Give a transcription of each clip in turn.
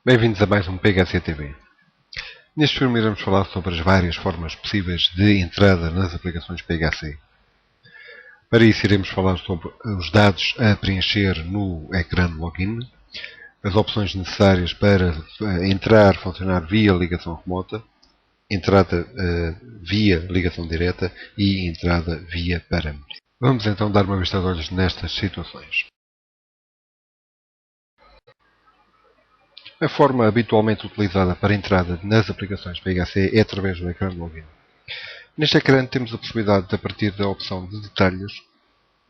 Bem-vindos a mais um PHCTV. Neste filme iremos falar sobre as várias formas possíveis de entrada nas aplicações PHC. Para isso iremos falar sobre os dados a preencher no ecrã de login, as opções necessárias para entrar, funcionar via ligação remota, entrada via ligação direta e entrada via parâmetros. Vamos então dar uma vista de olhos nestas situações. A forma habitualmente utilizada para entrada nas aplicações PHC é através do ecrã de login. Neste ecrã temos a possibilidade de, a partir da opção de detalhes,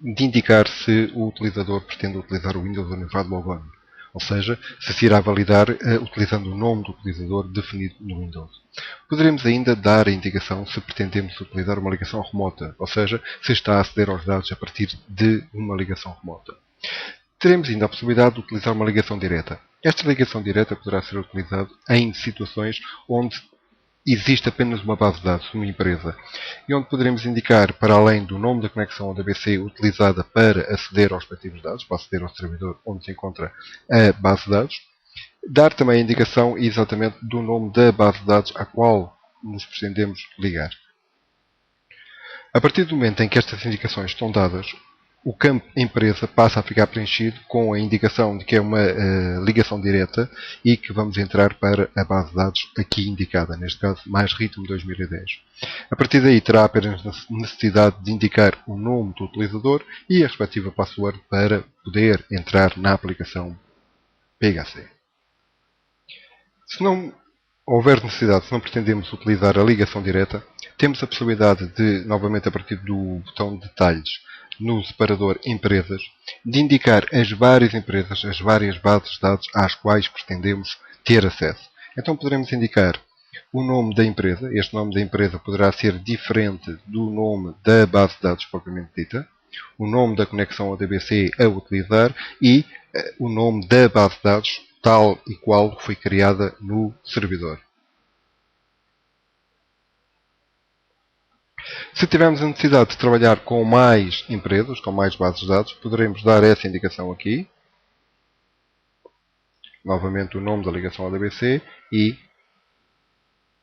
de indicar se o utilizador pretende utilizar o Windows Unified Logon, ou seja, se irá validar utilizando o nome do utilizador definido no Windows. Poderemos ainda dar a indicação se pretendemos utilizar uma ligação remota, ou seja, se está a aceder aos dados a partir de uma ligação remota. Teremos ainda a possibilidade de utilizar uma ligação direta. Esta ligação direta poderá ser utilizada em situações onde existe apenas uma base de dados, uma empresa, e onde poderemos indicar, para além do nome da conexão ODBC utilizada para aceder aos respectivos dados, para aceder ao servidor onde se encontra a base de dados, dar também a indicação exatamente do nome da base de dados à qual nos pretendemos ligar. A partir do momento em que estas indicações estão dadas, o campo empresa passa a ficar preenchido com a indicação de que é uma ligação direta e que vamos entrar para a base de dados aqui indicada, neste caso mais ritmo 2010. A partir daí terá apenas necessidade de indicar o nome do utilizador e a respectiva password para poder entrar na aplicação PHC. Se não houver necessidade, se não pretendemos utilizar a ligação direta, temos a possibilidade de, novamente a partir do botão de detalhes, no separador Empresas, de indicar as várias empresas, as várias bases de dados às quais pretendemos ter acesso. Então poderemos indicar o nome da empresa. Este nome da empresa poderá ser diferente do nome da base de dados propriamente dita, o nome da conexão ODBC a utilizar e o nome da base de dados tal e qual foi criada no servidor. Se tivermos a necessidade de trabalhar com mais empresas, com mais bases de dados, poderemos dar essa indicação aqui. Novamente o nome da ligação ODBC e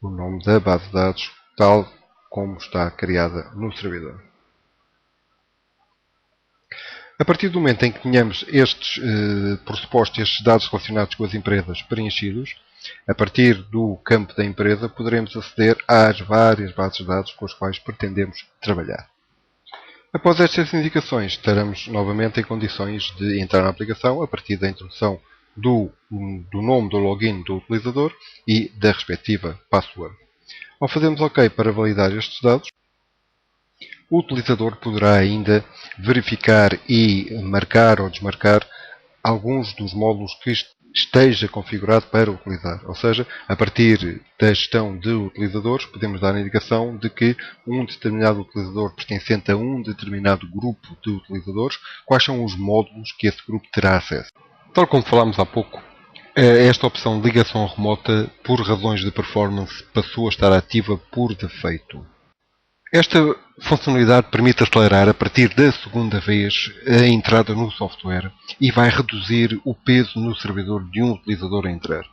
o nome da base de dados, tal como está criada no servidor. A partir do momento em que tenhamos por suposto, estes dados relacionados com as empresas preenchidos, a partir do campo da empresa, poderemos aceder às várias bases de dados com as quais pretendemos trabalhar. Após estas indicações, estaremos novamente em condições de entrar na aplicação a partir da introdução do nome do login do utilizador e da respectiva password. Ao fazermos OK para validar estes dados, o utilizador poderá ainda verificar e marcar ou desmarcar alguns dos módulos que esteja configurado para utilizar. Ou seja, a partir da gestão de utilizadores, podemos dar a indicação de que um determinado utilizador pertencente a um determinado grupo de utilizadores, quais são os módulos que esse grupo terá acesso. Tal como falámos há pouco, esta opção de ligação remota, por razões de performance, passou a estar ativa por defeito. Esta funcionalidade permite acelerar a partir da segunda vez a entrada no software e vai reduzir o peso no servidor de um utilizador a entrar.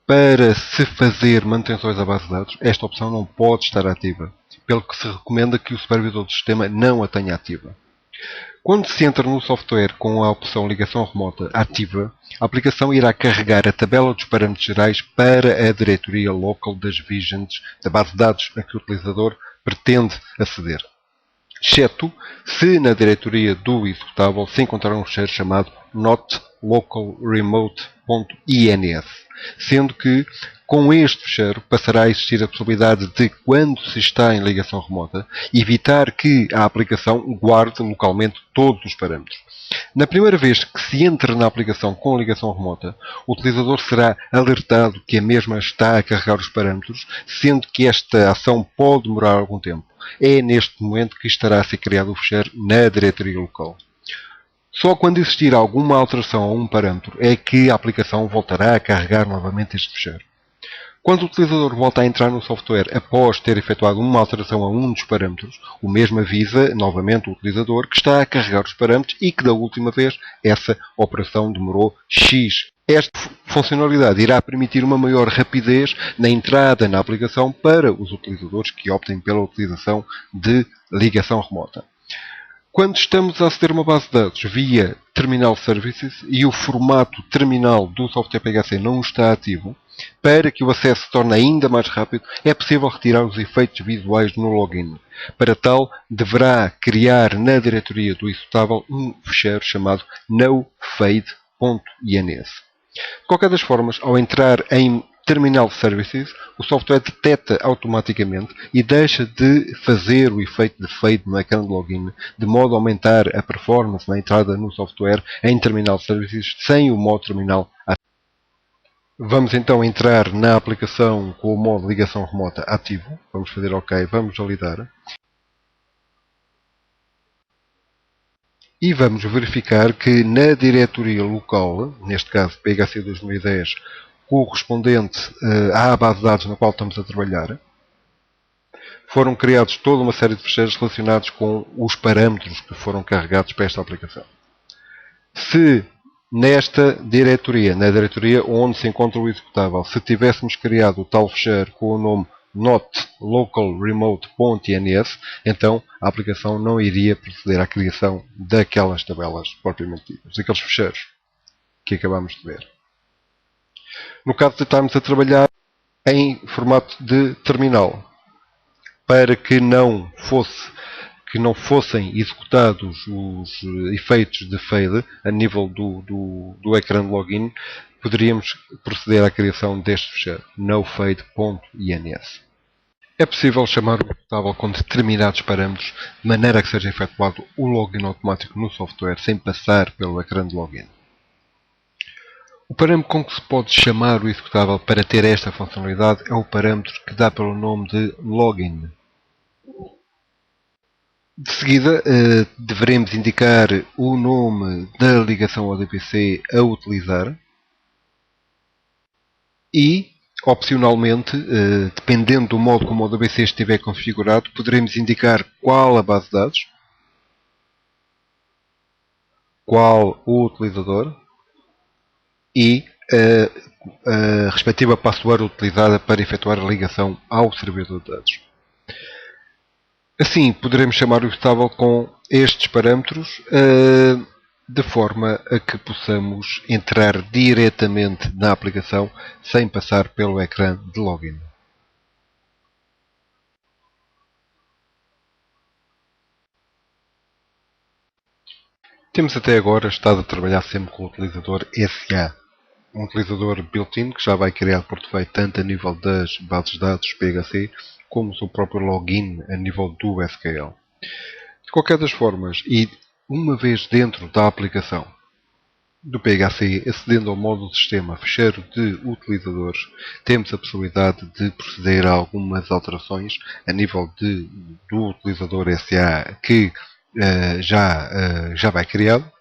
Para se fazer manutenções à base de dados, esta opção não pode estar ativa, pelo que se recomenda que o supervisor do sistema não a tenha ativa. Quando se entra no software com a opção ligação remota ativa, a aplicação irá carregar a tabela dos parâmetros gerais para a diretoria local das visions da base de dados a que o utilizador pretende aceder, exceto se na diretoria do executável se encontrar um fecheiro chamado notlocalremote.ins, sendo que com este fecheiro passará a existir a possibilidade de, quando se está em ligação remota, evitar que a aplicação guarde localmente todos os parâmetros. Na primeira vez que se entra na aplicação com ligação remota, o utilizador será alertado que a mesma está a carregar os parâmetros, sendo que esta ação pode demorar algum tempo. É neste momento que estará a ser criado o fecheiro na diretoria local. Só quando existir alguma alteração a um parâmetro é que a aplicação voltará a carregar novamente este fecheiro. Quando o utilizador volta a entrar no software após ter efetuado uma alteração a um dos parâmetros, o mesmo avisa novamente o utilizador que está a carregar os parâmetros e que da última vez essa operação demorou X Esta funcionalidade irá permitir uma maior rapidez na entrada na aplicação para os utilizadores que optem pela utilização de ligação remota. Quando estamos a aceder a uma base de dados via Terminal Services e o formato terminal do software PHC não está ativo, para que o acesso se torne ainda mais rápido, é possível retirar os efeitos visuais no login. Para tal, deverá criar na diretoria do executável um ficheiro chamado nofade.ins. De qualquer das formas, ao entrar em Terminal Services, o software detecta automaticamente e deixa de fazer o efeito de fade no ecrã de login, de modo a aumentar a performance na entrada no software em Terminal Services sem o modo terminal ativo. Vamos então entrar na aplicação com o modo ligação remota ativo. Vamos fazer OK, vamos validar. E vamos verificar que na diretoria local, neste caso PHC 2010, correspondente à base de dados na qual estamos a trabalhar, foram criados toda uma série de ficheiros relacionados com os parâmetros que foram carregados para esta aplicação. Se nesta diretoria, na diretoria onde se encontra o executável, se tivéssemos criado o tal ficheiro com o nome notlocalremote.ins, então a aplicação não iria proceder à criação daquelas tabelas propriamente ditas, daqueles ficheiros que acabamos de ver. No caso de estarmos a trabalhar em formato de terminal, para que não fossem executados os efeitos de fade a nível do ecrã de login, poderíamos proceder à criação deste ficheiro, nofade.ins. É possível chamar o executável com determinados parâmetros, de maneira a que seja efetuado o login automático no software sem passar pelo ecrã de login. O parâmetro com que se pode chamar o executável para ter esta funcionalidade é o parâmetro que dá pelo nome de login. De seguida, deveremos indicar o nome da ligação ao DPC a utilizar e, opcionalmente, dependendo do modo como o DPC estiver configurado, poderemos indicar qual a base de dados, qual o utilizador e a respectiva password utilizada para efetuar a ligação ao servidor de dados. Assim, poderemos chamar o executável com estes parâmetros de forma a que possamos entrar diretamente na aplicação sem passar pelo ecrã de login. Temos até agora estado a trabalhar sempre com o utilizador SA, um utilizador built-in que já vai criar por defeito tanto a nível das bases de dados PHC como o seu próprio login a nível do SQL. De qualquer das formas, e uma vez dentro da aplicação do PHC, acedendo ao modo do sistema fecheiro de utilizadores, temos a possibilidade de proceder a algumas alterações a nível do utilizador SA que já vai criado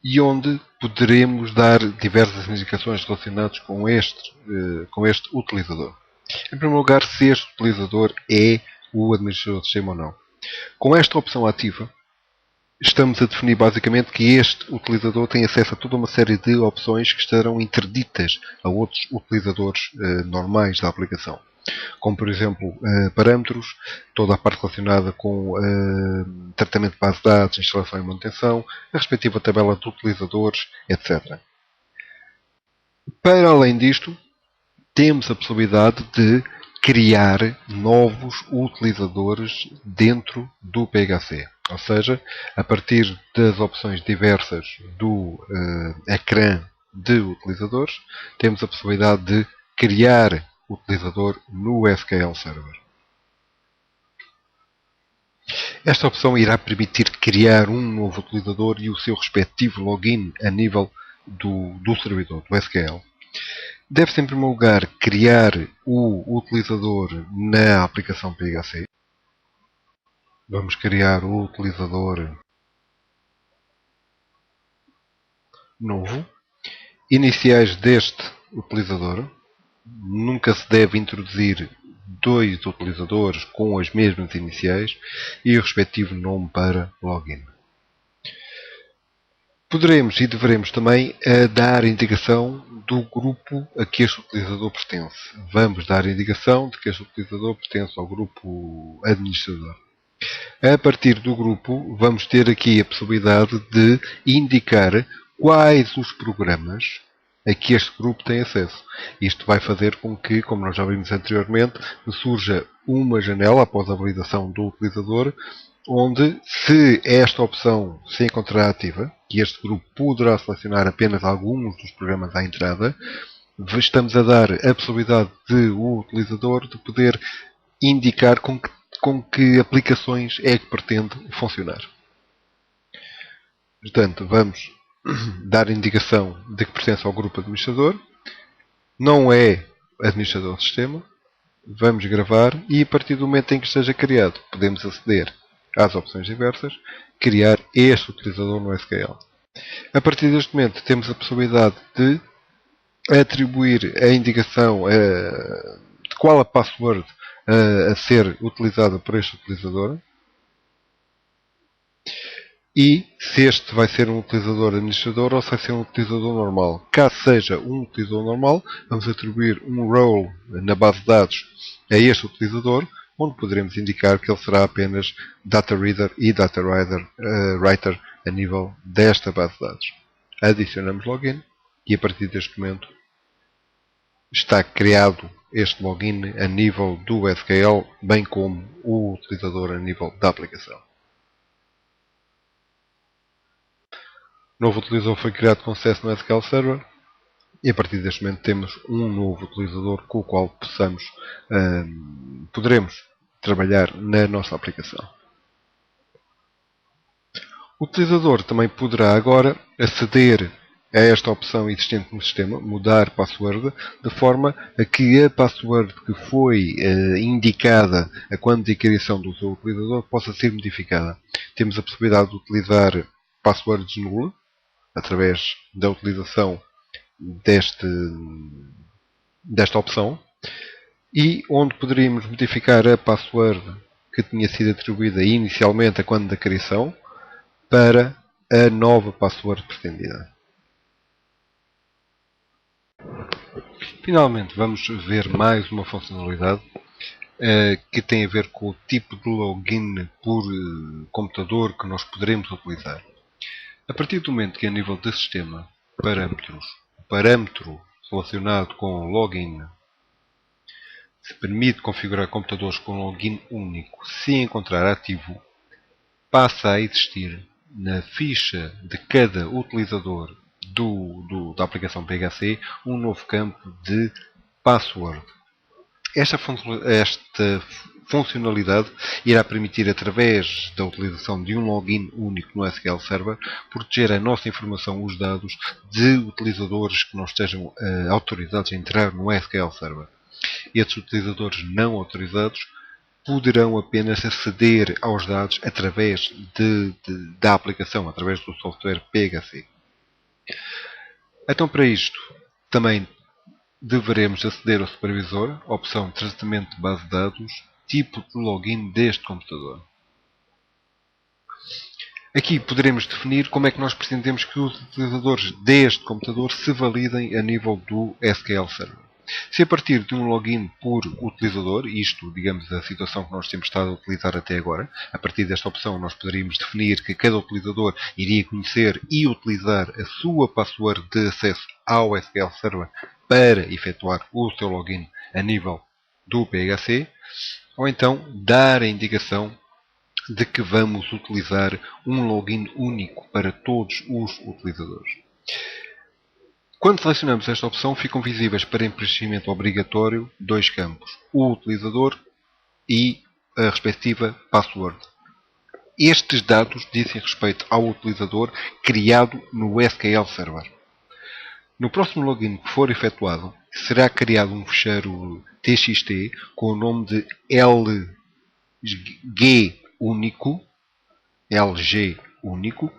e onde poderemos dar diversas indicações relacionadas com este utilizador. Em primeiro lugar, se este utilizador é o administrador do sistema ou não. Com esta opção ativa, estamos a definir basicamente que este utilizador tem acesso a toda uma série de opções que estarão interditas a outros utilizadores normais da aplicação. Como, por exemplo, parâmetros, toda a parte relacionada com tratamento de base de dados, instalação e manutenção, a respectiva tabela de utilizadores, etc. Para além disto, temos a possibilidade de criar novos utilizadores dentro do PHC. Ou seja, a partir das opções diversas do ecrã de utilizadores, temos a possibilidade de criar utilizador no SQL Server. Esta opção irá permitir criar um novo utilizador e o seu respectivo login a nível do servidor, do SQL. Deve-se, em primeiro lugar, criar o utilizador na aplicação PHC. Vamos criar o utilizador novo. Iniciais deste utilizador. Nunca se deve introduzir dois utilizadores com as mesmas iniciais e o respectivo nome para login. Poderemos e deveremos também dar indicação do grupo a que este utilizador pertence. Vamos dar indicação de que este utilizador pertence ao grupo administrador. A partir do grupo, vamos ter aqui a possibilidade de indicar quais os programas a que este grupo tem acesso. Isto vai fazer com que, como nós já vimos anteriormente, surja uma janela após a validação do utilizador, onde, se esta opção se encontrar ativa, que este grupo poderá selecionar apenas alguns dos programas à entrada, estamos a dar a possibilidade de o utilizador de poder indicar com que aplicações é que pretende funcionar. Portanto, vamos dar indicação de que pertence ao grupo administrador. Não é administrador do sistema. Vamos gravar e a partir do momento em que esteja criado, podemos aceder às opções diversas, criar este utilizador no SQL. A partir deste momento temos a possibilidade de atribuir a indicação de qual a password a ser utilizada por este utilizador e se este vai ser um utilizador administrador ou se vai ser um utilizador normal. Caso seja um utilizador normal, vamos atribuir um role na base de dados a este utilizador, onde poderemos indicar que ele será apenas Data Reader e Data Writer a nível desta base de dados. Adicionamos login e a partir deste momento está criado este login a nível do SQL, bem como o utilizador a nível da aplicação. O novo utilizador foi criado com sucesso no SQL Server e a partir deste momento temos um novo utilizador com o qual poderemos trabalhar na nossa aplicação. O utilizador também poderá agora aceder a esta opção existente no sistema, mudar password, de forma a que a password que foi indicada a quando de criação do seu utilizador possa ser modificada. Temos a possibilidade de utilizar passwords null, através da utilização desta opção, e onde poderíamos modificar a password que tinha sido atribuída inicialmente a quando da criação para a nova password pretendida. Finalmente, vamos ver mais uma funcionalidade que tem a ver com o tipo de login por computador que nós poderemos utilizar. A partir do momento que a nível de sistema, parâmetros, o parâmetro relacionado com login se permite configurar computadores com login único se encontrar ativo, passa a existir na ficha de cada utilizador da aplicação PHC um novo campo de password. Esta funcionalidade irá permitir, através da utilização de um login único no SQL Server, proteger a nossa informação, os dados de utilizadores que não estejam autorizados a entrar no SQL Server. Estes utilizadores não autorizados poderão apenas aceder aos dados através da aplicação, através do software PHC. Então, para isto, também deveremos aceder ao supervisor, opção tratamento de base de dados, tipo de login deste computador. Aqui poderemos definir como é que nós pretendemos que os utilizadores deste computador se validem a nível do SQL Server. Se a partir de um login por utilizador, isto, digamos, a situação que nós temos estado a utilizar até agora, a partir desta opção nós poderíamos definir que cada utilizador iria conhecer e utilizar a sua password de acesso ao SQL Server para efetuar o seu login a nível do PHC, ou então dar a indicação de que vamos utilizar um login único para todos os utilizadores. Quando selecionamos esta opção, ficam visíveis para preenchimento obrigatório dois campos, o utilizador e a respectiva password. Estes dados dizem respeito ao utilizador criado no SQL Server. No próximo login que for efetuado, será criado um ficheiro TXT com o nome de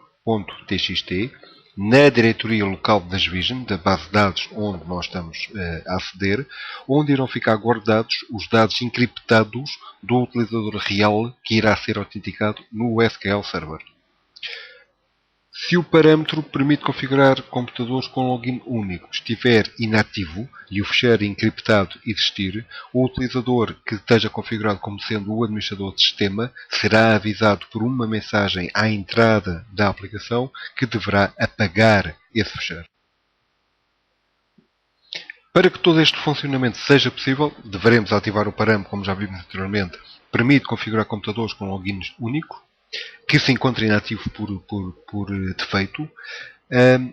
lgúnico.txt na diretoria local das Vision, da base de dados onde nós estamos a aceder, onde irão ficar guardados os dados encriptados do utilizador real que irá ser autenticado no SQL Server. Se o parâmetro permite configurar computadores com login único estiver inativo e o fecheiro encriptado existir, o utilizador que esteja configurado como sendo o administrador de sistema será avisado por uma mensagem à entrada da aplicação que deverá apagar esse fecheiro. Para que todo este funcionamento seja possível, deveremos ativar o parâmetro, como já vimos anteriormente, permite configurar computadores com login único, que se encontra inativo por defeito.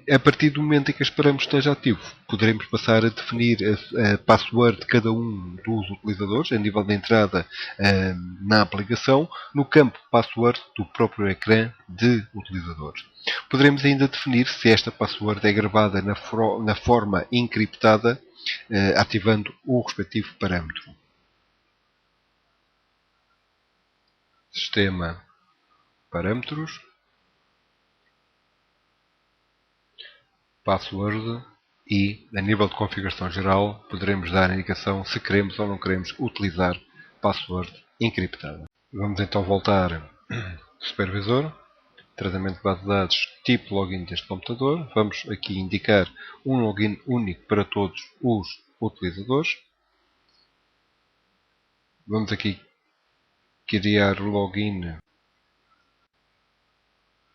A partir do momento em que este parâmetro esteja ativo, poderemos passar a definir a password de cada um dos utilizadores, a nível de entrada na aplicação, no campo password do próprio ecrã de utilizador. Poderemos ainda definir se esta password é gravada na forma encriptada, ativando o respectivo parâmetro. Sistema parâmetros, password e, a nível de configuração geral, poderemos dar a indicação se queremos ou não queremos utilizar password encriptada. Vamos então voltar ao supervisor, tratamento de base de dados, tipo login deste computador. Vamos aqui indicar um login único para todos os utilizadores. Vamos aqui criar o login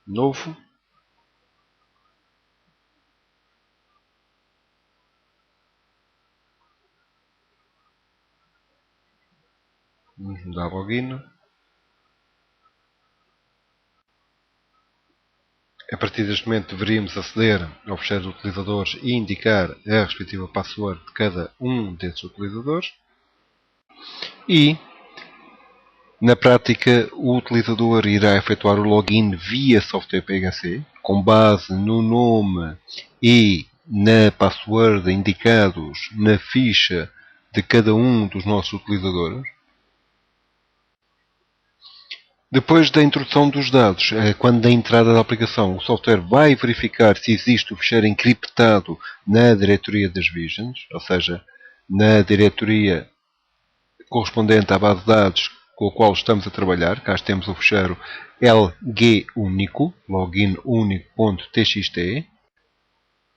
novo. Vamos mudar login. A partir deste momento deveríamos aceder ao fecheiro de utilizadores e indicar a respectiva password de cada um desses utilizadores. E, na prática, o utilizador irá efetuar o login via software PHC, com base no nome e na password indicados na ficha de cada um dos nossos utilizadores. Depois da introdução dos dados, quando da entrada da aplicação, o software vai verificar se existe o fecheiro encriptado na diretoria das visions, ou seja, na diretoria correspondente à base de dados com a qual estamos a trabalhar. Cá temos o fecheiro lgunico, loginunico.txt.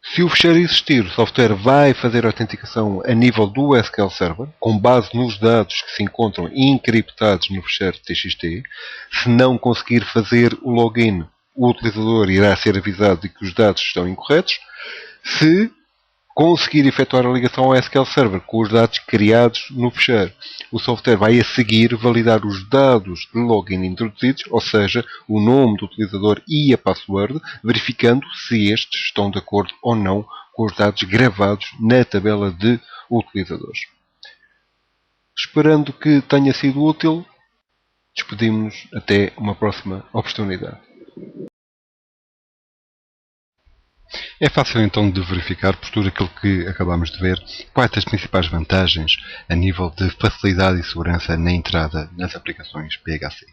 Se o fecheiro existir, o software vai fazer a autenticação a nível do SQL Server, com base nos dados que se encontram encriptados no fecheiro TXT. Se não conseguir fazer o login, o utilizador irá ser avisado de que os dados estão incorretos. Se conseguir efetuar a ligação ao SQL Server com os dados criados no fecheiro, o software vai a seguir validar os dados de login introduzidos, ou seja, o nome do utilizador e a password, verificando se estes estão de acordo ou não com os dados gravados na tabela de utilizadores. Esperando que tenha sido útil, despedimos-nos até uma próxima oportunidade. É fácil então de verificar, por tudo aquilo que acabamos de ver, quais as principais vantagens a nível de facilidade e segurança na entrada nas aplicações PHC.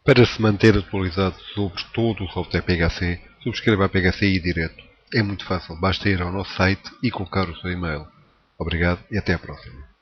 Para se manter atualizado sobre todo o software PHC, subscreva a PHCi direto. É muito fácil, basta ir ao nosso site e colocar o seu e-mail. Obrigado e até à próxima.